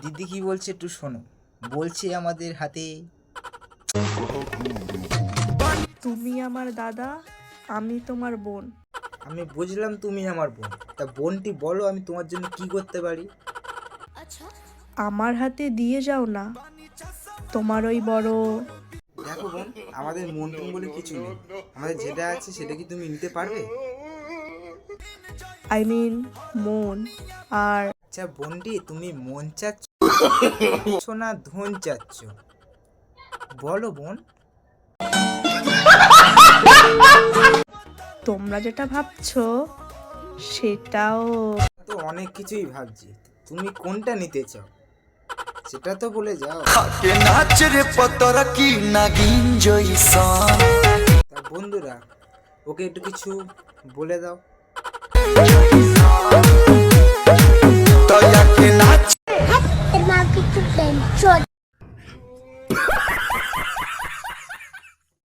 দিদি কি বলছে একটু শোনো। বলছে আমাদের হাতে তুমি আমার দাদা, আমি তোমার বোন। আমি বুঝলাম তুমি আমার বোন, তা বোনটি বলো আমি তোমার জন্য কি করতে পারি। আমার হাতে দিয়ে যাও না তোমার ওই বড়। দেখো বোন, আমাদের মন টন বলে কিছু নেই, আমাদের যেটা আছে সেটা কি তুমি নিতে পারবে? আই মিন মন। আর আচ্ছা বোনটি, তুমি মন চাচ্ছ না ধন চাচ্ছ, বলো বোন। তোমরা যেটা ভাবছো সেটাও। তো অনেক কিছুই ভাবছি, তুমি কোনটা নিতে চাও সেটা তো বলে যাও। থাকে নাচ রে পতরা কি নাগিন জয়সন। তা বন্ধুরা, ওকে একটু কিছু বলে দাও। তয়াকে নাচ Marketing